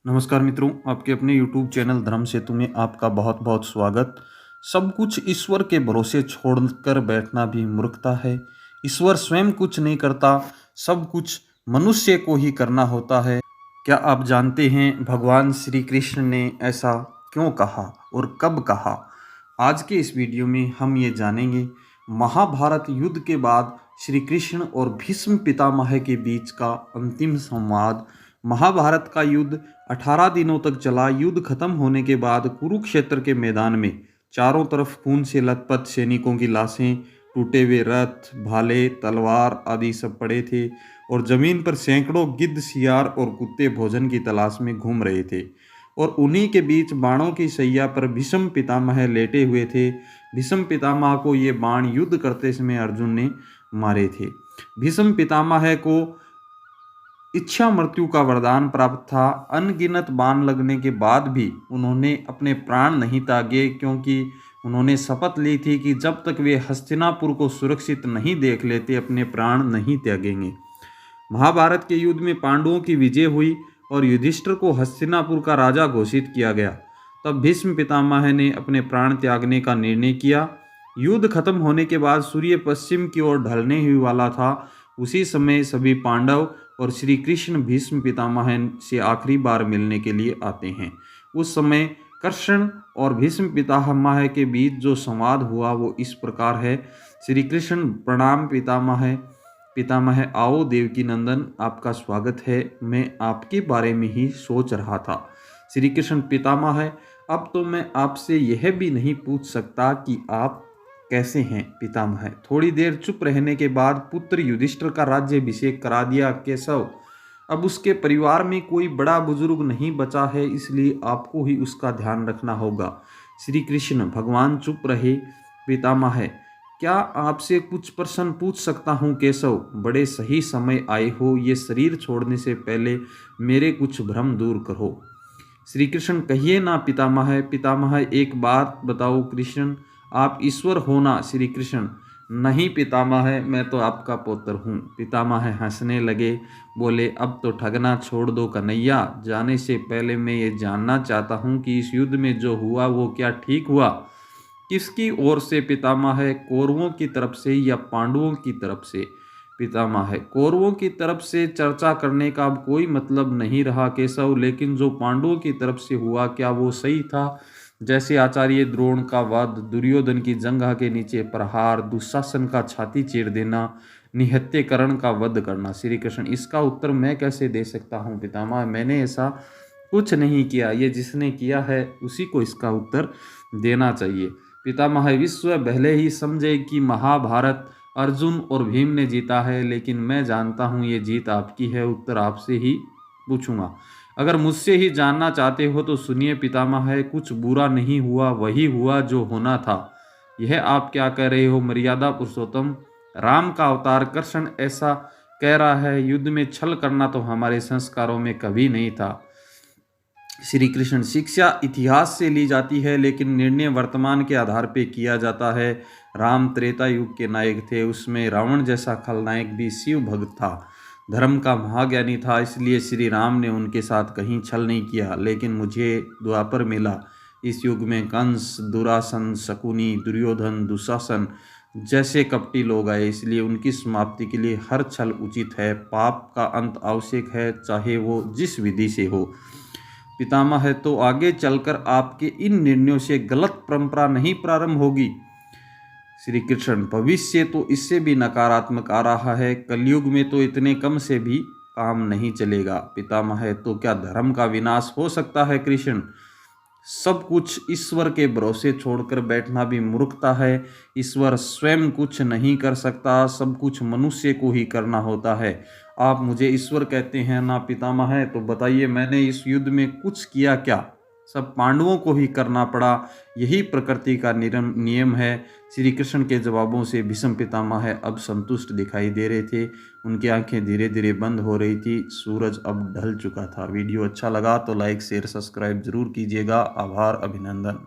नमस्कार मित्रों, आपके अपने YouTube चैनल धर्म सेतु में आपका बहुत बहुत स्वागत। सब कुछ ईश्वर के भरोसे छोड़कर बैठना भी मूर्खता है। ईश्वर स्वयं कुछ नहीं करता, सब कुछ मनुष्य को ही करना होता है। क्या आप जानते हैं भगवान श्री कृष्ण ने ऐसा क्यों कहा और कब कहा? आज के इस वीडियो में हम ये जानेंगे। महाभारत युद्ध के बाद श्री कृष्ण और भीष्म पितामह के बीच का अंतिम संवाद। महाभारत का युद्ध 18 दिनों तक चला। युद्ध खत्म होने के बाद कुरुक्षेत्र के मैदान में चारों तरफ खून से लथपथ सैनिकों की लाशें, टूटे हुए रथ, भाले, तलवार आदि सब पड़े थे और जमीन पर सैकड़ों गिद्ध, सियार और कुत्ते भोजन की तलाश में घूम रहे थे। और उन्हीं के बीच बाणों की सैया पर भीष्म पितामह लेटे हुए थे। भीष्म पितामह को ये बाण युद्ध करते समय अर्जुन ने मारे थे। भीष्म पितामह को इच्छा मृत्यु का वरदान प्राप्त था। अनगिनत बाण लगने के बाद भी उन्होंने अपने प्राण नहीं त्यागे, क्योंकि उन्होंने शपथ ली थी कि जब तक वे हस्तिनापुर को सुरक्षित नहीं देख लेते अपने प्राण नहीं त्यागेंगे। महाभारत के युद्ध में पांडवों की विजय हुई और युधिष्ठिर को हस्तिनापुर का राजा घोषित किया गया। तब भीष्म पितामह ने अपने प्राण त्यागने का निर्णय किया। युद्ध खत्म होने के बाद सूर्य पश्चिम की ओर ढलने ही वाला था। उसी समय सभी पांडव और श्री कृष्ण भीष्म पितामह से आखिरी बार मिलने के लिए आते हैं। उस समय कृष्ण और भीष्म पितामह के बीच जो संवाद हुआ वो इस प्रकार है। श्री कृष्ण: प्रणाम पितामह। पितामह: आओ देवकी नंदन, आपका स्वागत है। मैं आपके बारे में ही सोच रहा था। श्री कृष्ण: पितामह, अब तो मैं आपसे यह भी नहीं पूछ सकता कि आप कैसे हैं। पितामह: थोड़ी देर चुप रहने के बाद पुत्र युधिष्ठिर का राज्याभिषेक करा दिया केशव। अब उसके परिवार में कोई बड़ा बुजुर्ग नहीं बचा है, इसलिए आपको ही उसका ध्यान रखना होगा। श्री कृष्ण: भगवान चुप रहे। पितामह: क्या आपसे कुछ प्रश्न पूछ सकता हूँ केशव? बड़े सही समय आए हो। ये शरीर छोड़ने से पहले मेरे कुछ भ्रम दूर करो। श्री कृष्ण: कहिए ना पितामह। पितामह: एक बात बताओ कृष्ण, आप ईश्वर हो ना? श्री कृष्ण: नहीं पितामह, मैं तो आपका पुत्र हूँ। पितामह हंसने लगे, बोले, अब तो ठगना छोड़ दो कन्हैया। जाने से पहले मैं ये जानना चाहता हूँ कि इस युद्ध में जो हुआ वो क्या ठीक हुआ? किसकी ओर से पितामह? कौरवों की तरफ से या पांडवों की तरफ से? पितामह: कौरवों की तरफ से चर्चा करने का अब कोई मतलब नहीं रहा केशव, लेकिन जो पांडवों की तरफ से हुआ क्या वो सही था? जैसे आचार्य द्रोण का वध, दुर्योधन की जंघा के नीचे प्रहार, दुशासन का छाती चीर देना, निहत्तेकरण का वध करना। श्री कृष्ण: इसका उत्तर मैं कैसे दे सकता हूँ पितामह? मैंने ऐसा कुछ नहीं किया। ये जिसने किया है उसी को इसका उत्तर देना चाहिए। पितामह: विश्व भले ही समझे कि महाभारत अर्जुन और भीम ने जीता है, लेकिन मैं जानता हूँ ये जीत आपकी है। उत्तर आपसे ही पूछूंगा। अगर मुझसे ही जानना चाहते हो तो सुनिए पितामह, कुछ बुरा नहीं हुआ, वही हुआ जो होना था। यह आप क्या कह रहे हो मर्यादा पुरुषोत्तम? राम का अवतार कृष्ण ऐसा कह रहा है। युद्ध में छल करना तो हमारे संस्कारों में कभी नहीं था। श्री कृष्ण: शिक्षा इतिहास से ली जाती है, लेकिन निर्णय वर्तमान के आधार पर किया जाता है। राम त्रेता युग के नायक थे, उसमें रावण जैसा खलनायक भी शिव भक्त था, धर्म का महाज्ञानी था, इसलिए श्री राम ने उनके साथ कहीं छल नहीं किया। लेकिन मुझे द्वापर मिला। इस युग में कंस, दुरासन, शकुनी, दुर्योधन, दुशासन जैसे कपटी लोग आए, इसलिए उनकी समाप्ति के लिए हर छल उचित है। पाप का अंत आवश्यक है, चाहे वो जिस विधि से हो। पितामह: तो आगे चलकर आपके इन निर्णयों से गलत परंपरा नहीं प्रारंभ होगी? श्री कृष्ण: भविष्य तो इससे भी नकारात्मक आ रहा है। कलयुग में तो इतने कम से भी काम नहीं चलेगा। पितामह: तो क्या धर्म का विनाश हो सकता है कृष्ण? सब कुछ ईश्वर के भरोसे छोड़कर बैठना भी मूर्खता है। ईश्वर स्वयं कुछ नहीं कर सकता, सब कुछ मनुष्य को ही करना होता है। आप मुझे ईश्वर कहते हैं ना पितामह, तो बताइए मैंने इस युद्ध में कुछ किया क्या? सब पांडवों को ही करना पड़ा, यही प्रकृति का नियम है। श्री कृष्ण के जवाबों से भीष्म पितामह अब संतुष्ट दिखाई दे रहे थे। उनकी आंखें धीरे धीरे बंद हो रही थी। सूरज अब ढल चुका था। वीडियो अच्छा लगा तो लाइक शेयर सब्सक्राइब जरूर कीजिएगा। आभार, अभिनंदन।